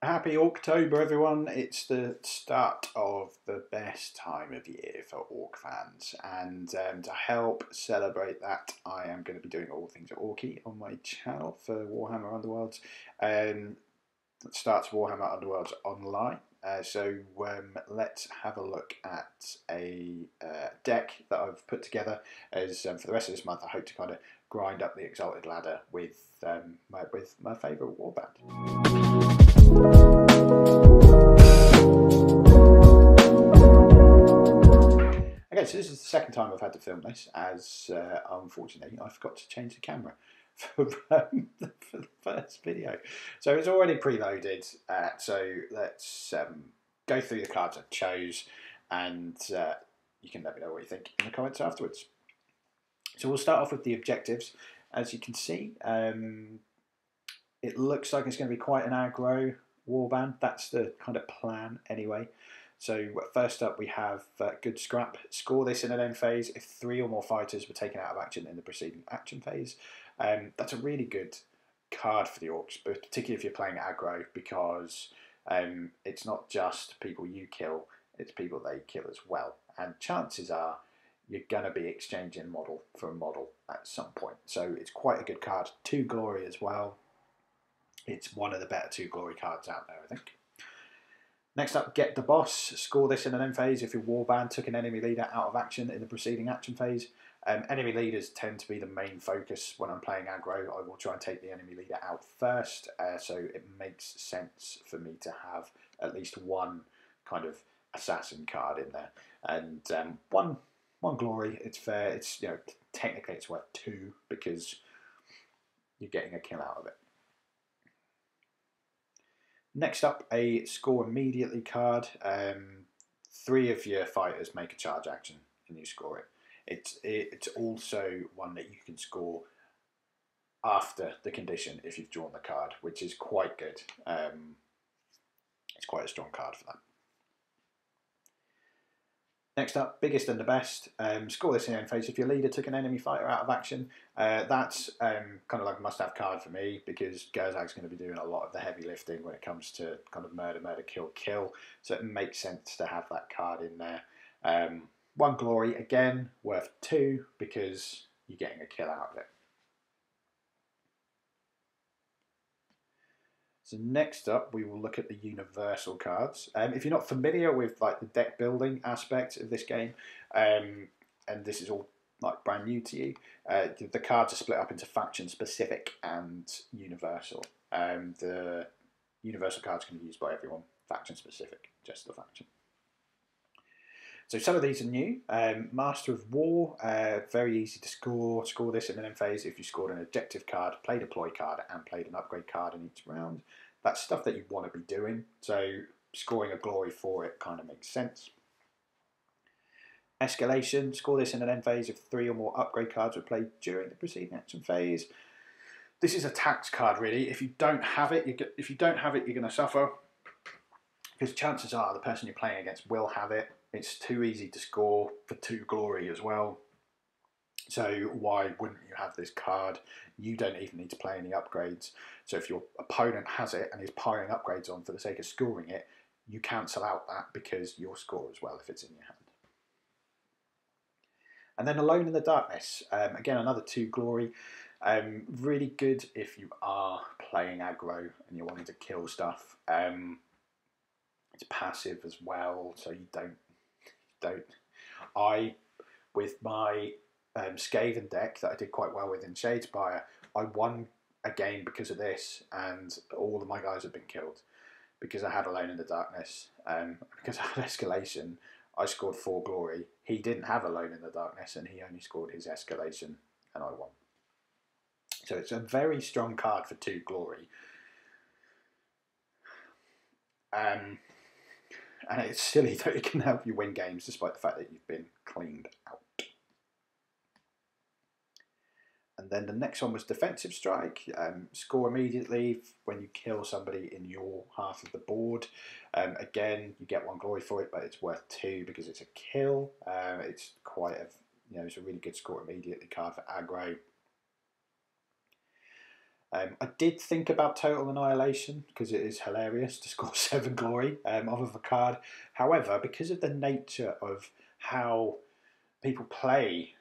Happy Orktober, everyone. It's the start of the best time of year for Orc fans, and to help celebrate that, I am going to be doing all things Orky on my channel for Warhammer Underworlds. It starts Warhammer Underworlds Online. Let's have a look at a deck that I've put together as for the rest of this month. I hope to kind of grind up the Exalted Ladder with my favourite warband. Okay, so this is the second time I've had to film this, as unfortunately I forgot to change the camera for the first video. So it's already preloaded, so let's go through the cards I chose, and you can let me know what you think in the comments afterwards. So we'll start off with the objectives. As you can see, it looks like it's going to be quite an aggro warband. That's the kind of plan anyway. So first up we have good scrap. Score this in an end phase if 3 or more fighters were taken out of action in the preceding action phase. That's a really good card for the Orcs, but particularly if you're playing aggro, because it's not just people you kill, it's people they kill as well. And chances are you're going to be exchanging model for a model at some point. So it's quite a good card. 2 glory as well. It's one of the better 2 glory cards out there, I think. Next up, get the boss. Score this in an end phase if your warband took an enemy leader out of action in the preceding action phase. Enemy leaders tend to be the main focus when I'm playing aggro. I will try and take the enemy leader out first, so it makes sense for me to have at least one kind of assassin card in there. And one glory, it's fair. It's, you know, technically it's worth 2 because you're getting a kill out of it. Next up, a score immediately card. 3 of your fighters make a charge action and you score it. It's also one that you can score after the condition if you've drawn the card, which is quite good. It's quite a strong card for that. Next up, biggest and the best. Score this in end phase if your leader took an enemy fighter out of action. That's kind of like a must-have card for me, because Gerzag's going to be doing a lot of the heavy lifting when it comes to kind of murder, kill. So it makes sense to have that card in there. 1 glory, again, worth 2 because you're getting a kill out of it. So next up, we will look at the universal cards. If you're not familiar with like the deck building aspect of this game, and this is all like brand new to you, the cards are split up into faction specific and universal. The universal cards can be used by everyone. Faction specific, just the faction. So some of these are new. Master of War, very easy to score. Score this in an end phase if you scored an objective card, played a ploy card, and played an upgrade card in each round. That's stuff that you want to be doing, so scoring a glory for it kind of makes sense. Escalation, score this in an end phase if 3 or more upgrade cards were played during the preceding action phase. This is a tax card, really. If you don't have it, you're going to suffer, because chances are the person you're playing against will have it. It's too easy to score for 2 glory as well. So why wouldn't you have this card? You don't even need to play any upgrades. So if your opponent has it and is piling upgrades on for the sake of scoring it, you cancel out that because you'll score as well if it's in your hand. And then Alone in the Darkness. Again, another 2 glory. Really good if you are playing aggro and you're wanting to kill stuff. It's passive as well, so you don't. With my Skaven deck that I did quite well with in Shadespire, I won a game because of this, and all of my guys have been killed because I had Alone in the Darkness. Because I had Escalation, I scored 4 glory. He didn't have Alone in the Darkness, and he only scored his Escalation, and I won. So it's a very strong card for 2 glory. And it's silly that it can help you win games despite the fact that you've been cleaned out. And then the next one was Defensive Strike. Score immediately when you kill somebody in your half of the board. Again, you get 1 glory for it, but it's worth 2 because it's a kill. It's quite a, it's a really good score immediately card for aggro. I did think about Total Annihilation because it is hilarious to score 7 glory off of a card. However, because of the nature of how people play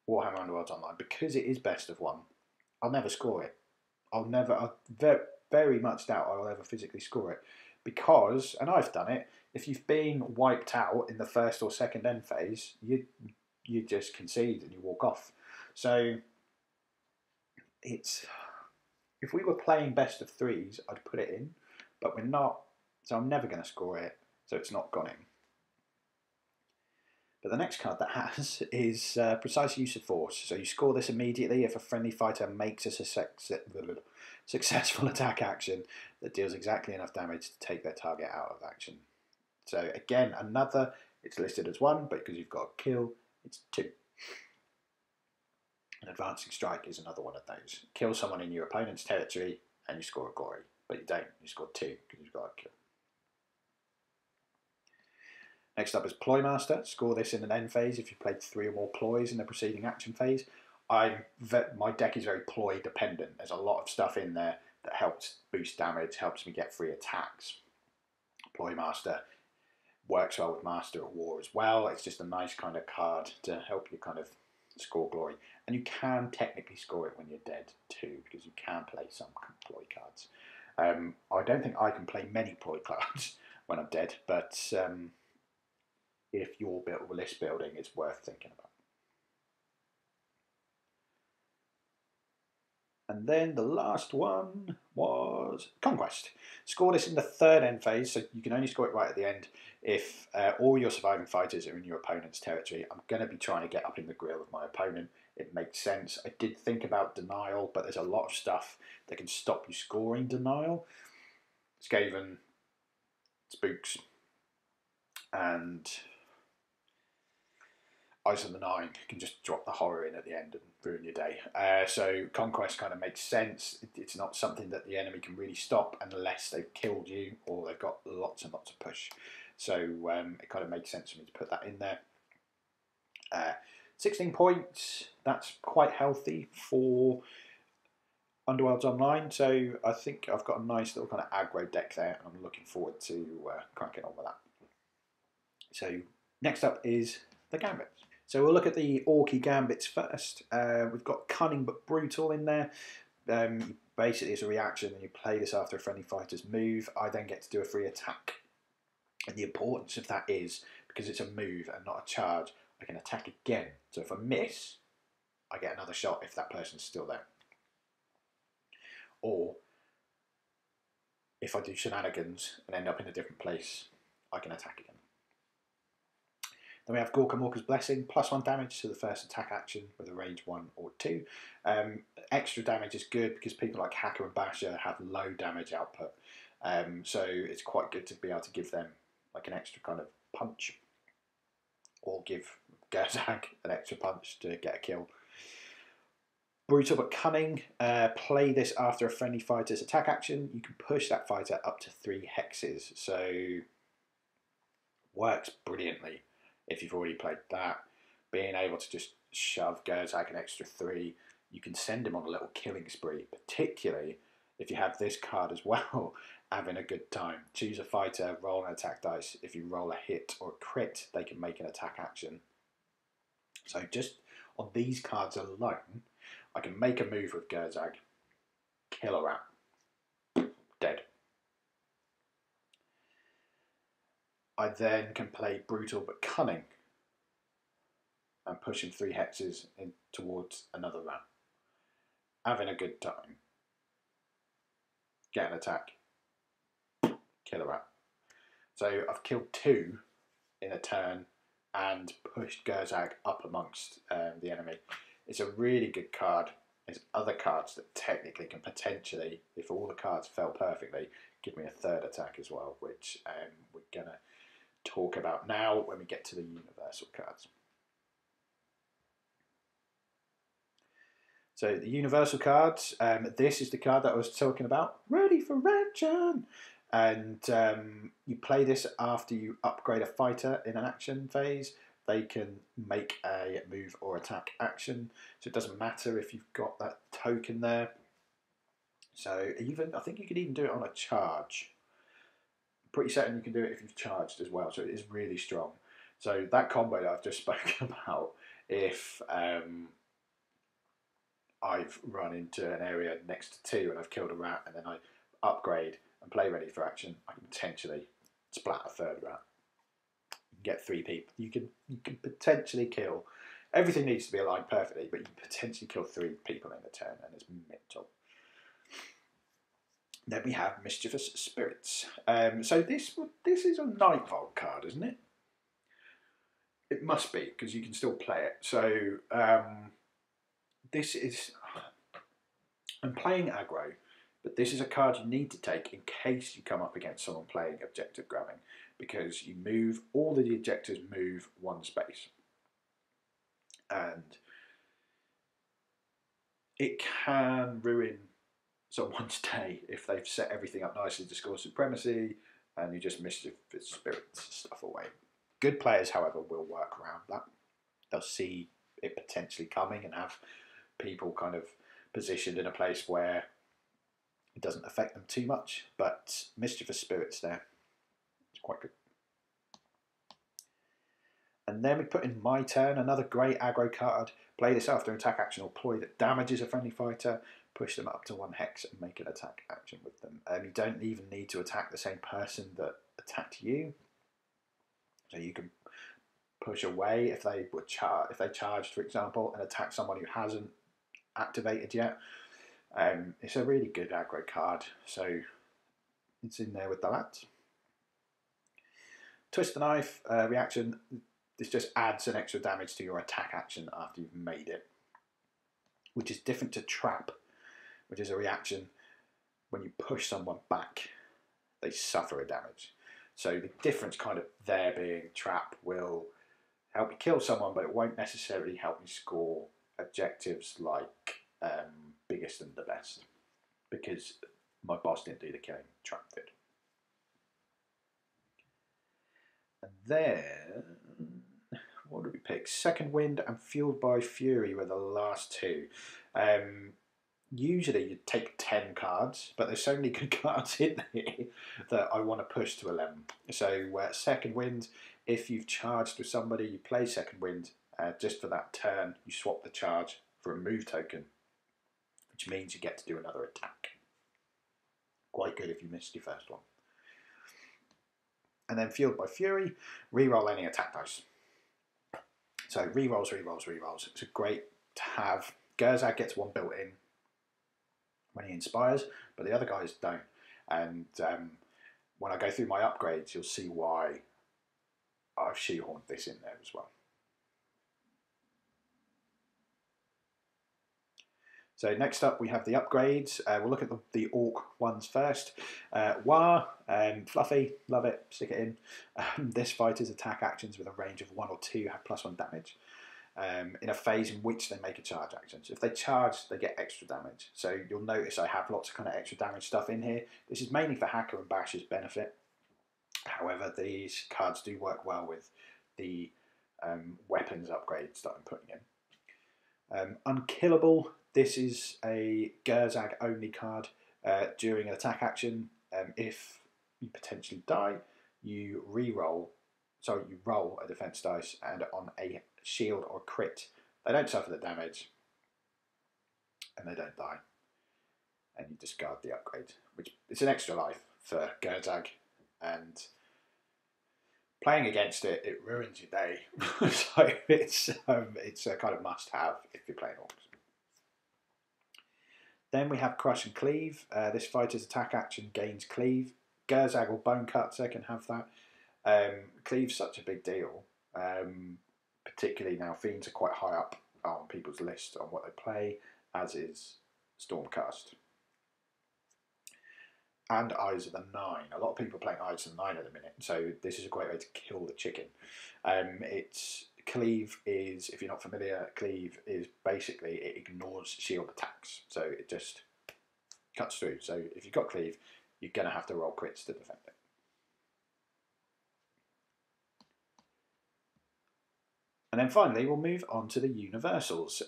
Warhammer Underworlds Online, because it is best of one, I'll never score it. I very much doubt I will ever physically score it. Because, and I've done it, if you've been wiped out in the first or second end phase, you just concede and you walk off. So it's, if we were playing best of threes, I'd put it in, but we're not, so I'm never going to score it, so it's not gone in. But the next card that has is Precise Use of Force. So you score this immediately if a friendly fighter makes a successful attack action that deals exactly enough damage to take their target out of action. So again, another, it's listed as 1, but because you've got a kill, it's 2. An Advancing Strike is another one of those. Kill someone in your opponent's territory and you score a glory, but you don't, you score 2 because you've got a kill. Next up is Ploy Master. Score this in an end phase if you played 3 or more ploys in the preceding action phase. My deck is very ploy dependent. There's a lot of stuff in there that helps boost damage, helps me get free attacks. Ploy Master works well with Master of War as well. It's just a nice kind of card to help you kind of score glory. And you can technically score it when you're dead too, because you can play some ploy cards. I don't think I can play many ploy cards when I'm dead, but if you're list building, it's worth thinking about. And then the last one was Conquest. Score this in the 3rd end phase, so you can only score it right at the end if all your surviving fighters are in your opponent's territory. I'm going to be trying to get up in the grill of my opponent. It makes sense. I did think about Denial, but there's a lot of stuff that can stop you scoring Denial. Skaven, Spooks, and Eyes of the Nine can just drop the horror in at the end and ruin your day. So Conquest kind of makes sense. It's not something that the enemy can really stop unless they've killed you or they've got lots and lots of push. So it kind of makes sense for me to put that in there. 16 points, that's quite healthy for Underworlds Online. So I think I've got a nice little kind of aggro deck there, and I'm looking forward to cracking on with that. So next up is the Gambits. So we'll look at the Orky Gambits first. We've got Cunning but Brutal in there. Basically, it's a reaction, and you play this after a friendly fighter's move. I then get to do a free attack. And the importance of that is, because it's a move and not a charge, I can attack again. So if I miss, I get another shot if that person's still there. Or if I do shenanigans and end up in a different place, I can attack again. Then we have Gorka Morka's Blessing, +1 damage to the first attack action with a range 1 or 2. Extra damage is good because people like Hacker and Basher have low damage output. So it's quite good to be able to give them like an extra kind of punch, or give Gerzag an extra punch to get a kill. Brutal but Cunning, play this after a friendly fighter's attack action. You can push that fighter up to 3 hexes, so works brilliantly if you've already played that. Being able to just shove Gerzag an extra 3, you can send him on a little killing spree, particularly if you have this card as well, having a good time. Choose a fighter, roll an attack dice. If you roll a hit or a crit, they can make an attack action. So just on these cards alone, I can make a move with Gerzag, kill a rat, dead. I then can play Brutal but Cunning and push him 3 hexes in towards another rat. Having a good time. Get an attack, kill a rat. So I've killed 2 in a turn and pushed Gerzag up amongst the enemy. It's a really good card. There's other cards that technically can potentially, if all the cards fell perfectly, give me a 3rd attack as well, which we're going to talk about now when we get to the universal cards. So the universal cards, this is the card that I was talking about, ready for action. And you play this after you upgrade a fighter in an action phase. They can make a move or attack action. So it doesn't matter if you've got that token there. So even I think you could even do it on a charge. Pretty certain you can do it if you've charged as well. So it is really strong. So that combo that I've just spoken about, if I've run into an area next to 2 and I've killed a rat, and then I upgrade and play ready for action, I can potentially splat a 3rd rat. You can get 3 people. You can potentially kill. Everything needs to be aligned perfectly, but you can potentially kill 3 people in a turn, and it's mental. Then we have Mischievous Spirits. So this is a Nightvolt card, isn't it? It must be, because you can still play it. So this is... I'm playing aggro, but this is a card you need to take in case you come up against someone playing objective grabbing, because you move, all of the objectives move 1 space. And it can ruin someone's day if they've set everything up nicely to score supremacy and you just Mischievous Spirits stuff away. Good players, however, will work around that. They'll see it potentially coming and have people kind of positioned in a place where it doesn't affect them too much, but Mischievous Spirits there, it's quite good. And then we put in My Turn, another great aggro card. Play this after an attack action or ploy that damages a friendly fighter. Push them up to 1 hex and make an attack action with them. You don't even need to attack the same person that attacked you. So you can push away if they were charged, for example, and attack someone who hasn't activated yet. It's a really good aggro card, so it's in there with the lads. Twist the Knife reaction. This just adds an extra damage to your attack action after you've made it, which is different to Trap, which is a reaction when you push someone back, they suffer a damage. So the difference kind of there being Trap will help you kill someone, but it won't necessarily help you score objectives like Biggest and the Best, because my boss didn't do the killing, Trap did. And then, what did we pick? Second Wind and Fueled by Fury were the last 2. Usually you'd take 10 cards, but there's so many good cards in here that I want to push to 11. So Second Wind, if you've charged with somebody, you play Second Wind. Just for that turn, you swap the charge for a move token, which means you get to do another attack. Quite good if you missed your first one. And then Fueled by Fury, reroll any attack dice. So rerolls, rerolls, rerolls. It's a great to have. Gurzaag gets 1 built in when he inspires, but the other guys don't. And when I go through my upgrades, you'll see why I've shoehorned this in there as well. So next up we have the upgrades. We'll look at the Orc ones first. Waaaaagh, fluffy, love it, stick it in. This fighter's attack actions with a range of 1 or 2 have +1 damage. In a phase in which they make a charge action. So if they charge, they get extra damage. So you'll notice I have lots of kind of extra damage stuff in here. This is mainly for Hacker and Bash's benefit. However, these cards do work well with the weapons upgrades that I'm putting in. Unkillable. This is a Gurzaag only card. During an attack action, if you potentially die, you roll a defense dice, and on a shield or crit, they don't suffer the damage, and they don't die. And you discard the upgrade, which it's an extra life for Gurzaag, and playing against it, it ruins your day. So it's a kind of must-have if you're playing Orcs. Then we have Crush and Cleave. This fighter's attack action gains Cleave. Gurzaag or Bonecutzer can have that. Cleave's such a big deal, particularly now Fiends are quite high up on people's list on what they play, as is Stormcast. And Eyes of the Nine. A lot of people are playing Eyes of the Nine at the minute, so this is a great way to kill the chicken. Cleave is, if you're not familiar, Cleave is basically, it ignores shield attacks, so it just cuts through. So if you've got Cleave, you're going to have to roll crits to defend it. And then finally, we'll move on to the universals.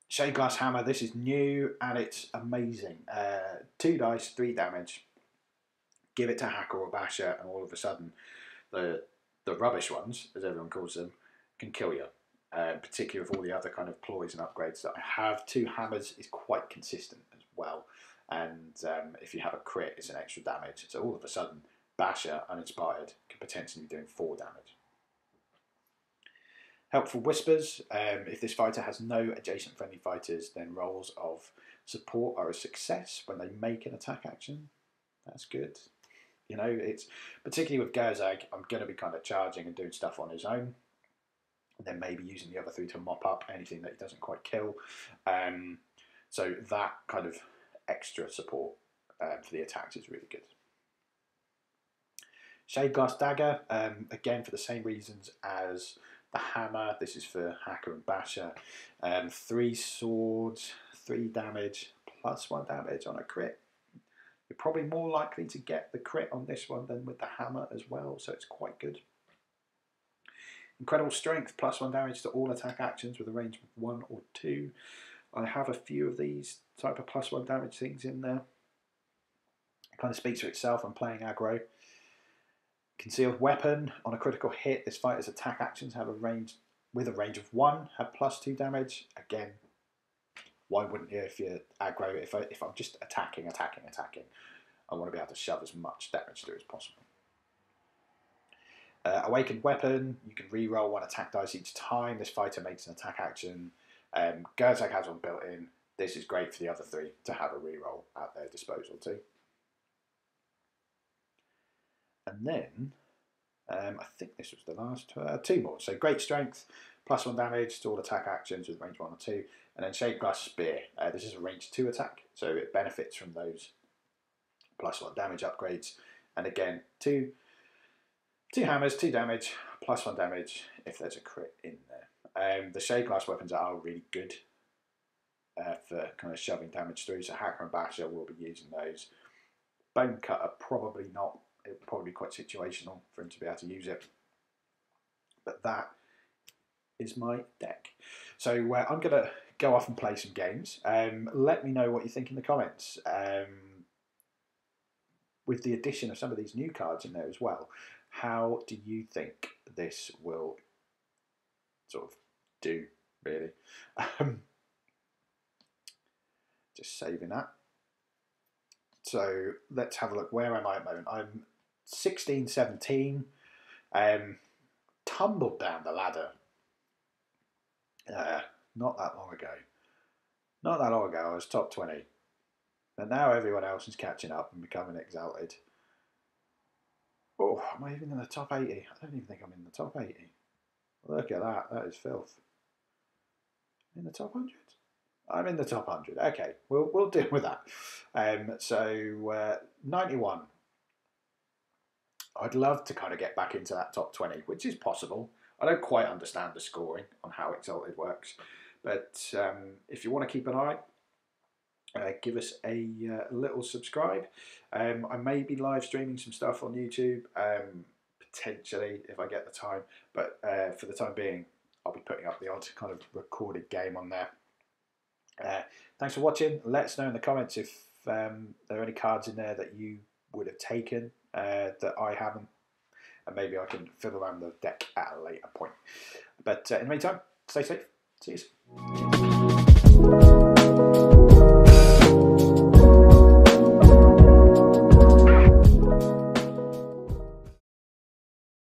Shade Glass Hammer, this is new and it's amazing. 2 dice, 3 damage. Give it to Hacker or Basher and all of a sudden the rubbish ones, as everyone calls them, can kill you. Particularly with all the other kind of ploys and upgrades that I have. 2 hammers is quite consistent as well. And if you have a crit, it's an extra damage. So all of a sudden, Basher, uninspired, can potentially be doing 4 damage. Helpful Whispers. If this fighter has no adjacent friendly fighters, then rolls of support are a success when they make an attack action. That's good. You know, it's particularly with Waaaaagh, I'm going to be kind of charging and doing stuff on his own. And then maybe using the other 3 to mop up anything that he doesn't quite kill. So that kind of extra support for the attacks is really good. Shade Glass Dagger, again for the same reasons as the hammer. This is for Hacker and Basher. 3 swords, 3 damage, plus 1 damage on a crit. You're probably more likely to get the crit on this one than with the hammer as well, so it's quite good. Incredible Strength, plus 1 damage to all attack actions with a range of 1 or 2. I have a few of these type of plus 1 damage things in there. It kind of speaks for itself. I'm playing aggro. Concealed Weapon, on a critical hit, this fighter's attack actions have a range with a range of 1, have plus 2 damage. Again, why wouldn't you if you're aggro? If I'm just attacking, I want to be able to shove as much damage through as possible. Awakened Weapon, you can re-roll 1 attack dice each time this fighter makes an attack action. Waaaaagh has one built in. This is great for the other 3 to have a re-roll at their disposal too. And then, I think this was the last 2 more. So Great Strength, plus 1 damage to all attack actions with range 1 or 2. And then Shade Glass Spear. This is a range 2 attack, so it benefits from those plus 1 damage upgrades. And again, 2 hammers, 2 damage, plus 1 damage if there's a crit in there. The Shade Glass weapons are really good for kind of shoving damage through, so Hacker and Basher will be using those. Bone Cutter, probably not. It would probably be quite situational for him to be able to use it. But that is my deck. So I'm going to go off and play some games. Let me know what you think in the comments. With the addition of some of these new cards in there as well, how do you think this will sort of do, really? Just saving that. So let's have a look. Where am I at the moment? I'm 16, 17. Tumbled down the ladder. Not that long ago. Not that long ago, I was top 20. And now everyone else is catching up and becoming exalted. Oh, am I even in the top 80? I don't even think I'm in the top 80. Look at that. That is filth. In the top 100? I'm in the top 100. Okay, we'll deal with that. So 91. I'd love to kind of get back into that top 20, which is possible. I don't quite understand the scoring on how Exalted works, but if you want to keep an eye, give us a little subscribe. I may be live streaming some stuff on YouTube, potentially if I get the time, but for the time being, I'll be putting up the odd kind of recorded game on there. Thanks for watching. Let us know in the comments if there are any cards in there that you would have taken that I haven't, and maybe I can fiddle around the deck at a later point. But in the meantime, stay safe. See you soon.